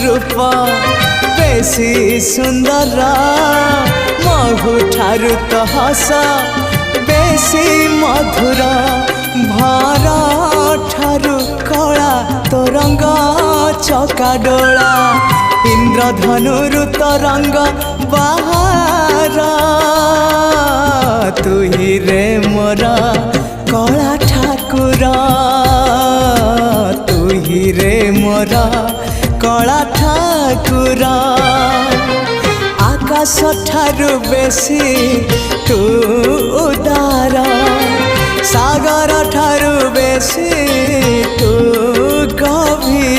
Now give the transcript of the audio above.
रूप बेसी सुंदर महु ठारु तो हस बेसी मधुर भर ठारु कला तो रंग चकाडोला इंद्रधनुरु तो रंग बाहर तू ही रे मोरा कला ठाकुर तू ही रे मोरा कला ठाकुर आकाश ठारु बेसी तू उदार सागर ठारु बेसी तू गभीर